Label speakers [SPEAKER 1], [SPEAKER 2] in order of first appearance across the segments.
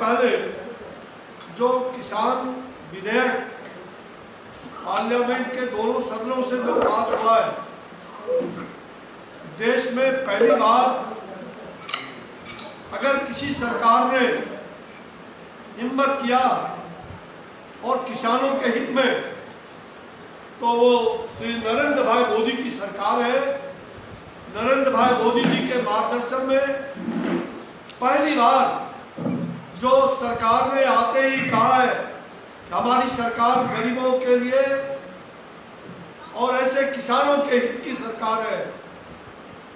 [SPEAKER 1] पहले जो किसान विधेयक पार्लियामेंट के दोनों सदनों से जो पास हुआ है, देश में पहली बार अगर किसी सरकार ने हिम्मत किया और किसानों के हित में, तो वो श्री नरेंद्र भाई मोदी की सरकार है। नरेंद्र भाई मोदी जी के मार्गदर्शन में पहली बार जो सरकार ने आते ही कहा है कि हमारी सरकार गरीबों के लिए और ऐसे किसानों के हित की सरकार है।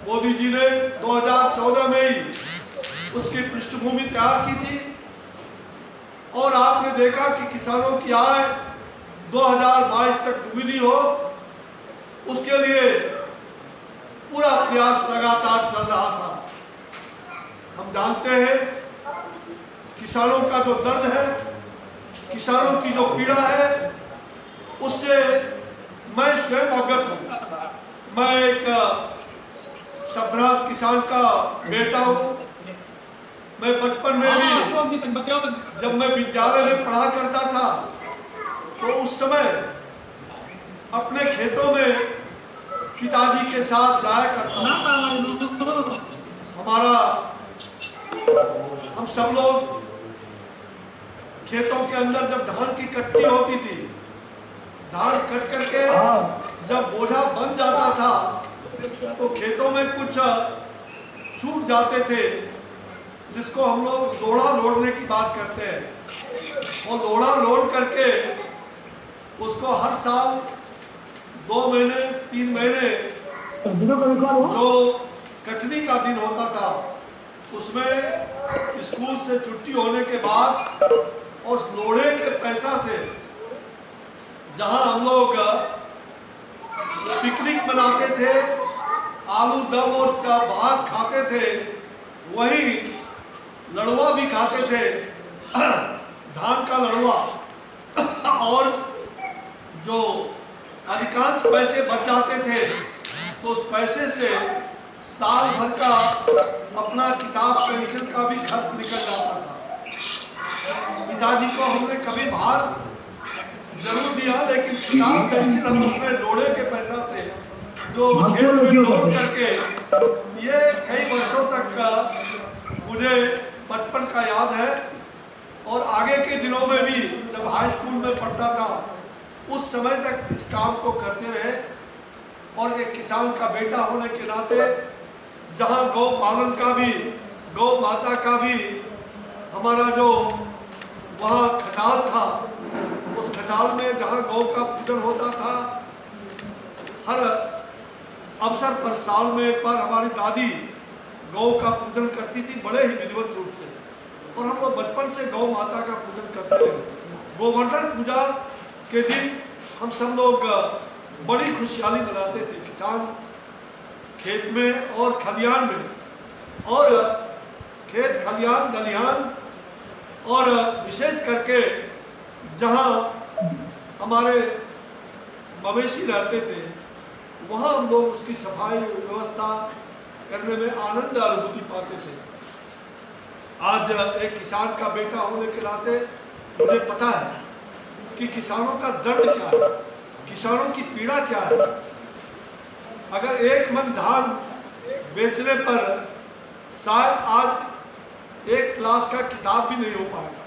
[SPEAKER 1] मोदी जी ने 2014 में ही उसकी पृष्ठभूमि तैयार की थी और आपने देखा कि किसानों की आय 2022 तक दुगनी हो, उसके लिए पूरा प्रयास लगातार चल रहा था। हम जानते हैं किसानों का जो दर्द है, किसानों की जो पीड़ा है, उससे मैं स्वयं अवगत हूं। मैं एक सभ्रा किसान का बेटा हूं। मैं बचपन में भी जब मैं विद्यालय में पढ़ा करता था तो उस समय अपने खेतों में पिताजी के साथ जाया करता था। हम सब लोग खेतों के अंदर जब धान की कटनी होती थी, धान कट करके जब बोझा बन जाता था तो खेतों में कुछ छूट जाते थे, जिसको हम लोग लोढ़ा लोढ़ने की बात करते हैं। और लोढ़ा लोढ़ करके उसको हर साल 2 महीने 3 महीने जो कटनी का दिन होता था, उसमें स्कूल से छुट्टी होने के बाद उस लोढ़े के पैसा से जहां हम लोग पिकनिक मनाते थे, आलू दम और भात खाते थे, वहीं लड़ुआ भी खाते थे, धान का लड़ुआ। और जो अधिकांश पैसे बच जाते थे तो उस पैसे से साल भर का अपना किताब पेंसिल का भी खर्च निकल जाता था। पिताजी को हमने कभी भार जरूर दिया, लेकिन किताब पेंसिल हम अपने लोढ़े के पैसा से जो खेत में लोढ़ करके, ये कई वर्षों तक मुझे बचपन का याद है। और आगे के दिनों में भी जब हाई स्कूल में पढ़ता था, उस समय तक इस काम को करते रहे। और एक किसान का बेटा होने के नाते जहां गौ पालन का भी, गौ माता का भी हमारा जो वहाँ खटाल था, उस खटाल में जहाँ गौ का पूजन होता था, हर अवसर पर साल में एक बार हमारी दादी गौ का पूजन करती थी, बड़े ही विधिवत रूप से। और हम लोग बचपन से गौ माता का पूजन करते रहे। गोवर्धन पूजा के दिन हम सब लोग बड़ी खुशहाली मनाते थे, किसान खेत में और खलिहान में, और खेत खलिहान दलिहान, और विशेष करके जहाँ हमारे मवेशी रहते थे, वहाँ हम लोग उसकी सफाई व्यवस्था करने में आनंद अनुभूति पाते थे। आज एक किसान का बेटा होने के नाते मुझे पता है कि किसानों का दर्द क्या है, किसानों की पीड़ा क्या है। अगर 1 मन धान बेचने पर शायद आज 1 क्लास का किताब भी नहीं हो पाएगा।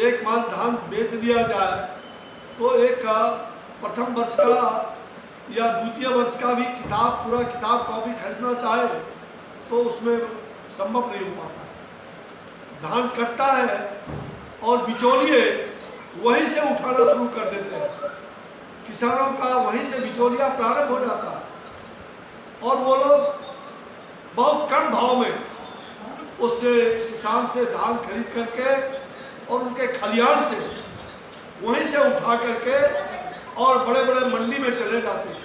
[SPEAKER 1] 1 मन धान बेच दिया जाए तो एक प्रथम वर्ष का या द्वितीय वर्ष का भी किताब, पूरा किताब कॉपी खरीदना चाहे तो उसमें संभव नहीं हो पाता। धान कटता है और बिचौलिए वहीं से उठाना शुरू कर देते हैं। किसानों का वहीं से बिचौलिया प्रारंभ हो जाता है और वो लोग बहुत कम भाव में उससे किसान से धान खरीद करके और उनके खलिहान से वहीं से उठा करके और बड़े बड़े मंडी में चले जाते हैं।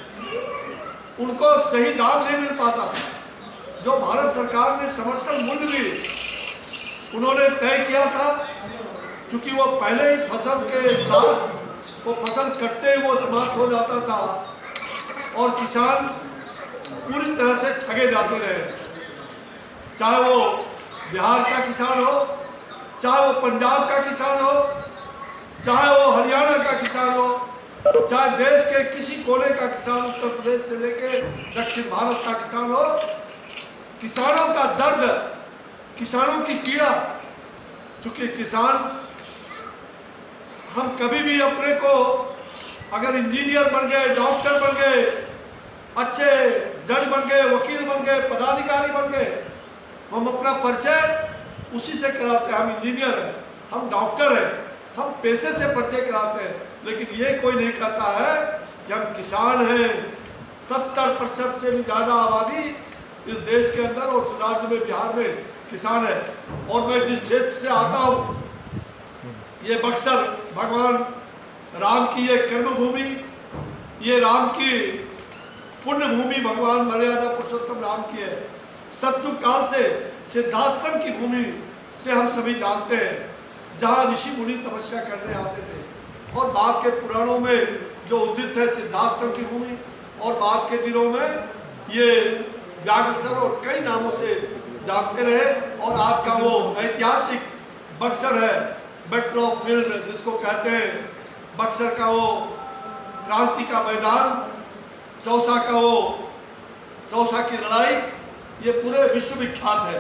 [SPEAKER 1] उनको सही दाम नहीं मिल पाता। जो भारत सरकार ने समर्थन मूल्य भी उन्होंने तय किया था, क्योंकि वो पहले ही फसल के साथ वो फसल कटते ही वो समाप्त हो जाता था और किसान पूरी तरह से ठगे जाते रहे। चाहे वो बिहार का किसान हो चाहे वो पंजाब का किसान हो, चाहे वो हरियाणा का किसान हो, चाहे देश के किसी कोने का किसान, उत्तर प्रदेश से लेके दक्षिण भारत का किसान हो, किसानों का दर्द, किसानों की पीड़ा, चूंकि किसान, हम कभी भी अपने को अगर इंजीनियर बन गए, डॉक्टर बन गए, अच्छे जज बन गए, वकील बन गए, पदाधिकारी बन गए, हम अपना परिचय उसी से कराते हैं। हम इंजीनियर हैं, हम डॉक्टर हैं, हम पैसे से परिचय कराते हैं, लेकिन ये कोई नहीं कहता है कि हम किसान हैं। 70% से भी ज्यादा आबादी इस देश के अंदर और राज्य में, बिहार में किसान है। और मैं जिस क्षेत्र से आता हूँ, ये बक्सर भगवान राम की ये कर्मभूमि, ये राम की पुण्य भूमि भगवान मर्यादा पुरुषोत्तम राम की है। सतयुग काल से सिद्धाश्रम की भूमि से हम सभी जानते हैं, जहाँ ऋषि मुनि तपस्या करने आते थे। और बाद के पुराणों में जो उदित है सिद्धाश्रम की भूमि, और बाद के दिनों में ये व्याघ्रसर और कई नामों से जानते रहे। और आज का वो ऐतिहासिक बक्सर है, बैटल ऑफ फील्ड जिसको कहते हैं, बक्सर का वो क्रांति का मैदान, चौसा का वो चौसा की लड़ाई, ये पूरे विश्व विख्यात है।